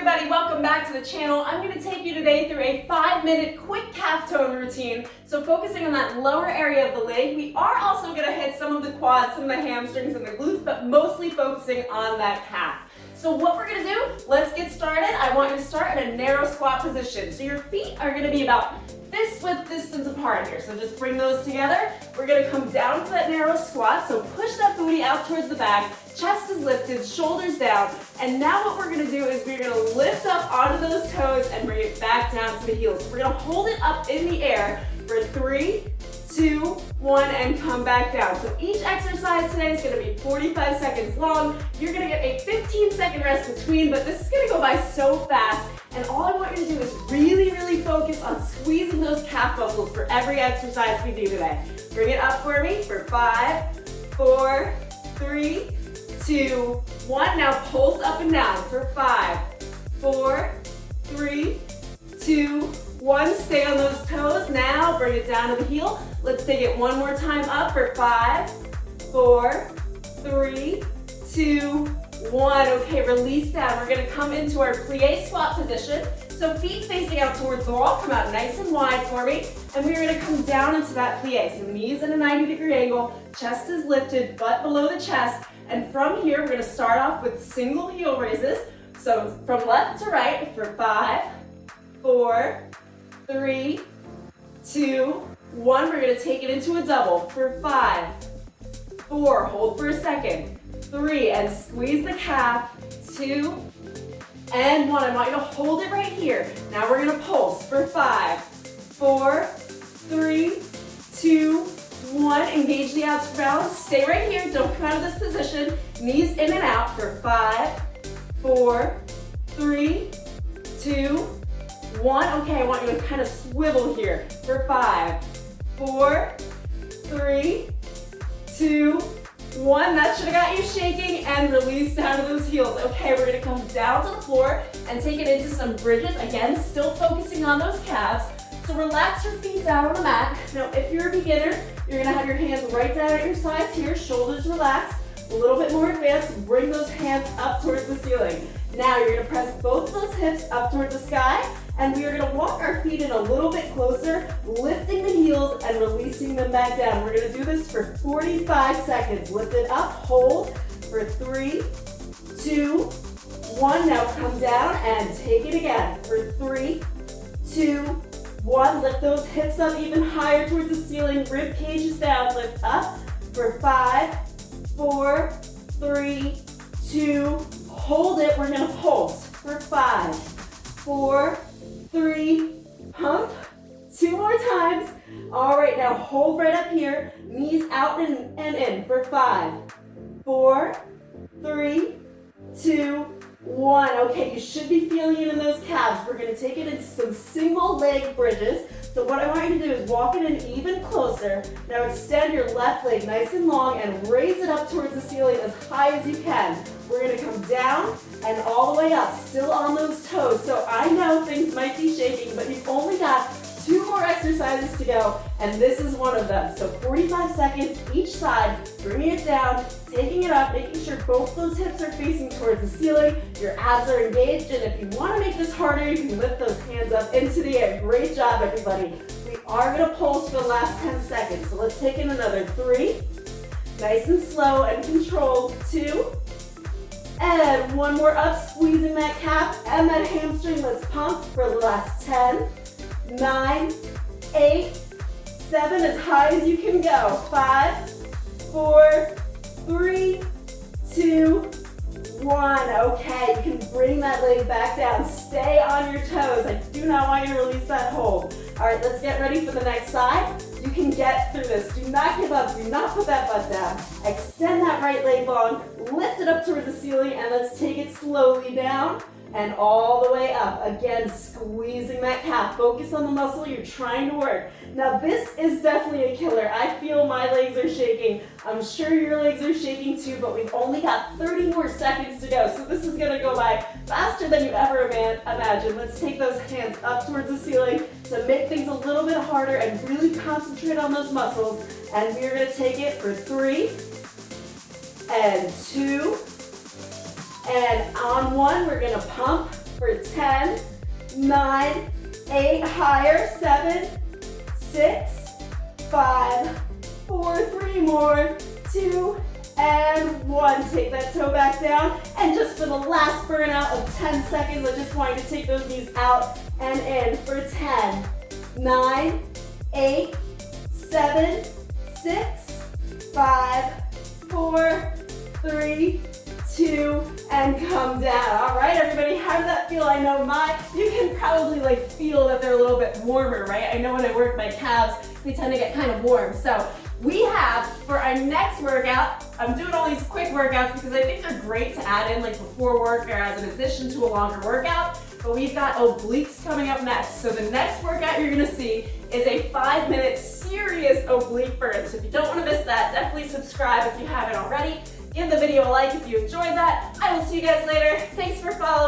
everybody, welcome back to the channel. I'm going to take you today through a 5-minute quick calf tone routine. So focusing on that lower area of the leg, we are also going to hit some of the quads, some of the hamstrings and the glutes, but mostly focusing on that calf. So what we're going to do, let's get started. I want you to start in a narrow squat position. So your feet are going to be about fist width distance apart here. So just bring those together. We're going to come down to that narrow squat. So push that booty out towards the back. Chest is lifted, shoulders down. And now what we're going to do is we're going to lift up onto those toes and bring it back down to the heels. So we're going to hold it up in the air for 3, 2, 1, and come back down. So each exercise today is going to be 45 seconds long. You're going to get a 15-second rest between, but this is going to go by so fast. And all I want you to do is really focus on squeezing those calf muscles for every exercise we do today. Bring it up for me for 5, 4, 3, 2, 1. Now pulse up and down for 5, 4, 3, 2, 1. Stay on those toes. Now bring it down to the heel. Let's take it one more time up for 5, 4, 3, 2, 1. Okay, release down. We're going to come into our plie squat position. So feet facing out towards the wall. Come out nice and wide for me. And we're going to come down into that plie. So knees in a 90-degree angle. Chest is lifted, butt below the chest. And from here, we're going to start off with single heel raises. So from left to right for 5, 4, 3, 2, 1. We're going to take it into a double for 5, 4. Hold for a second. 3, and squeeze the calf. 2, and 1. I want you to hold it right here. Now we're going to pulse for 5, 4, 3, 2, 1. Engage the abs for balance. Stay right here. Don't come out of this position. Knees in and out for 5, 4, 3, 2, 1. Okay, I want you to kind of swivel here for 5, 4, 3, 2, 1. That should have got you shaking, and release down to those heels. Okay, we're going to come down to the floor and take it into some bridges. Again, still focusing on those calves. So relax your feet down on the mat. Now, if you're a beginner, you're going to have your hands right down at your sides here, shoulders relaxed. A little bit more advanced, bring those hands up towards the ceiling. Now you're going to press both those hips up towards the sky, and we are going to walk our feet in a little bit closer, lifting the heels and releasing them back down. We're going to do this for 45 seconds. Lift it up, hold for 3, 2, 1. Now come down and take it again for 3, 2, 1. Lift those hips up even higher towards the ceiling. Rib cage is down. Lift up for 5, 4, 3, 2. Hold it. We're going to pulse for 5, 4, 3, pump. 2 more times. All right, now hold right up here. Knees out and in for 5, 4, 3, 2, 1. Okay, you should be feeling it in those calves. We're going to take it into some single leg bridges. So what I want you to do is walk it in even closer. Now extend your left leg nice and long and raise it up towards the ceiling as high as you can. We're going to come down and all the way up, still on those toes. So I know things might be shaking, but you've only got 2 more exercises to go, and this is one of them. So 45 seconds each side, bringing it down, taking it up, making sure both those hips are facing towards the ceiling, your abs are engaged, and if you want to make this harder, you can lift those hands up into the air. Great job, everybody. We are going to pulse for the last 10 seconds, so let's take in another 3, nice and slow and controlled, 2, and 1 more up, squeezing that calf and that hamstring. Let's pump for the last 10, 9, 8, 7, as high as you can go. 5, 4, 3, 2, 1. Okay, you can bring that leg back down. Stay on your toes. I do not want you to release that hold. All right, let's get ready for the next side. You can get through this. Do not give up. Do not put that butt down. Extend that right leg long. Lift it up towards the ceiling, and let's take it slowly down and all the way up. Again, squeezing that calf. Focus on the muscle you're trying to work. Now this is definitely a killer. I feel my legs are shaking. I'm sure your legs are shaking too, but we've only got 30 more seconds to go. So this is gonna go by faster than you ever imagined. Let's take those hands up towards the ceiling to make things a little bit harder and really concentrate on those muscles. And we're gonna take it for 3, and 2, and on 1, we're gonna pump for 10, 9, 8, higher, 7, 6, 5, 4, 3 more, 2, and 1. Take that toe back down. And just for the last burnout of 10 seconds, I just want you to take those knees out and in for 10, 9, 8, 7, 6, 5, 4, 3, 2, and come down. All right, everybody, how did that feel? I know you can probably feel that they're a little bit warmer, right? I know when I work my calves, they tend to get kind of warm. So we have, for our next workout, I'm doing all these quick workouts because I think they're great to add in before work or as an addition to a longer workout, but we've got obliques coming up next. So the next workout you're gonna see is a 5-minute serious oblique burn. So if you don't wanna miss that, definitely subscribe if you haven't already. Give the video a like if you enjoyed that. I will see you guys later. Thanks for following.